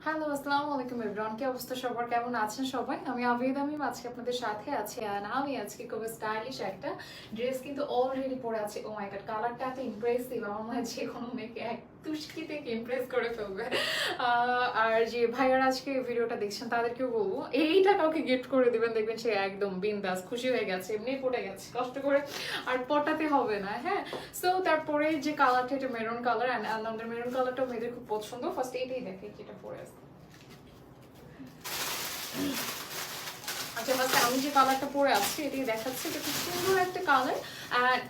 Hello, আসসালামু আলাইকুম everyone. কি অবস্থা সবার, কেমন আছেন সবাই? আমি আবিদ, আমি আজকে আপনাদের সাথে আছি। and আমি আজকে খুব স্টাইলিশ একটা ড্রেস কিন্তু অলরেডি পরে আছি। ও মাই গড, কালারটা এত ইমপ্রেসিভ, আমার মনে হয় যে কোনো মেয়েকে এক তুষ্কি থেকে ইমপ্রেস করে ফেলবে। আর যে ভাইয়ারা আজকে ভিডিওটা দেখছেন তাদেরকেও বলবো, এইটা কাউকে গিফট করে দিবেন, দেখবেন সে একদম বিন্দাস খুশি হয়ে গেছে, এমনি পড়ে গেছে, কষ্ট করে আর পটাতে হবে না। হ্যাঁ, সো তারপরে যে কালারটা, এটা মেরুন কালার, অ্যান্ড আমাদের মেরুন কালারটাও মেয়েদের খুব পছন্দ। ফার্স্ট এইটাই দেখে যেটা পরে আছে। আচ্ছা, ফার্স্টে আমি যে কালারটা পরে আছি এটাই দেখাচ্ছি। এটা খুব সুন্দর একটা কালার, অ্যান্ড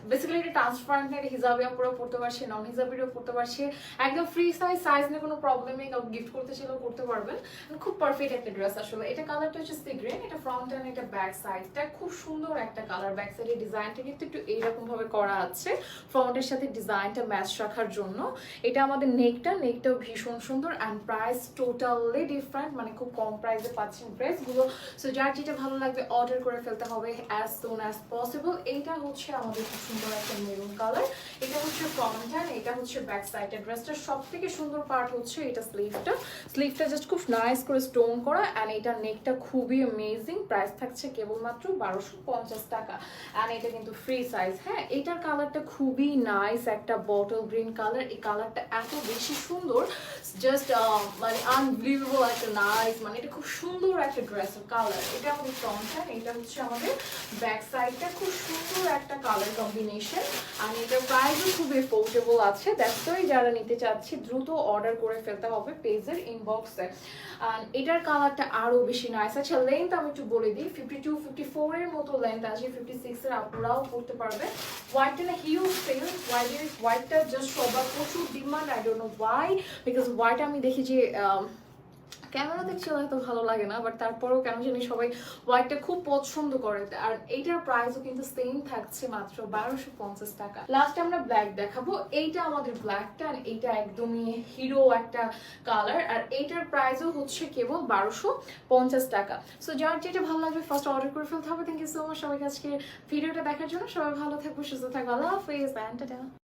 বেসিক্যালি এটা ট্রান্সপারেন্ট, এটা হিজাবিও পুরো পড়তে পারছে, নন হিজাবিও পড়তে পারছে, একদম ফ্রি সাইজ, সাইজ নিয়ে কোনো প্রবলেম নেই, কাউকে গিফট করতে চাইলেও করতে পারবেন। খুব পারফেক্ট একটা ড্রেস আসলে। এটা কালারটা হচ্ছে সি গ্রিন, এটা ফ্রন্ট অ্যান্ড এটা ব্যাক সাইডটা খুব সুন্দর একটা কালার। ব্যাক সাইডের ডিজাইনটা কিন্তু একটু এইরকম ভাবে করা আছে, ফ্রন্টের সাথে ডিজাইনটা ম্যাচ রাখার জন্য। এটা আমাদের নেকটাও ভীষণ সুন্দর, অ্যান্ড প্রাইস টোটালি ডিফারেন্ট, মানে খুব কম প্রাইসে পাচ্ছেন ড্রেসগুলো। সো যার যেটা ভালো লাগবে অর্ডার করে ফেলতে হবে অ্যাজ সুন অ্যাজ পসিবল। এইটা হচ্ছে আমাদের খুব সুন্দর একটা মেরুন কালার, এটা হচ্ছে ফ্রন্ট হ্যান্ড, এটা হচ্ছে ব্যাক সাইডের। ড্রেসটার সব থেকে সুন্দর পার্ট হচ্ছে এটা স্লিভটা জাস্ট খুব নাইস করে স্টোন করা, অ্যান্ড এটা নেকটা খুবই অ্যামেজিং। প্রাইস থাকছে কেবলমাত্র 1250 টাকা, অ্যান্ড এটা কিন্তু ফ্রি সাইজ। হ্যাঁ, এটার কালারটা খুবই নাইস, একটা বটল গ্রিন কালার। এই কালারটা এত বেশি সুন্দর, জাস্ট মানে আনবিলিভেবল একটা নাইস, মানে এটা খুব সুন্দর একটা ড্রেসের কালার। এটা আমাদের ফ্রন্ট হ্যান্ড, এটা হচ্ছে আমাদের ব্যাক সাইডটা, খুব সুন্দর একটা কালার কম্বিনেশন। আর এটার প্রাইসও খুব এফোর্ডেবল আছে। দ্যাটস ওয়াই যারা নিতে চাচ্ছি দ্রুত অর্ডার করে ফেলতে হবে পেজের ইনবক্সে। আর এটার কালারটা আরো বেশি নাইস। আচ্ছা, লেন্থ আমি একটু বলে দিই, 52 54 এর মতো লেন্থ আছে, 56 এর আপুরাও করতে পারবে। হোয়াইটটা না হিউজ সেল, হোয়াইটটা জাস্ট সবার প্রচুর demand. I don't know Y, because white আমি দেখি যে ক্যামেরা দেখছি হয়তো ভালো লাগে না, বাট তারপরেও কেন জানি সবাই হোয়াইটটা খুব পছন্দ করে। আর এইটার প্রাইসও কিন্তু সেম থাকছে, মাত্র 1250 টাকা। লাস্ট আমরা ব্ল্যাক দেখাবো। এইটা আমাদের ব্ল্যাকটা, আর এইটা একদমই হিরো একটা কালার, আর এইটার প্রাইসও হচ্ছে কেবল 1250 টাকা। সো যার যেটা ভালো লাগবে ফার্স্ট অর্ডার করে ফেলতে হবে। থ্যাংক ইউ সো মাচ সবাইকে আজকে ভিডিওটা দেখার জন্য। সবাই ভালো থাকবো, সুস্থ থাকবো। আল্লাহ হাফেজ, টাটা।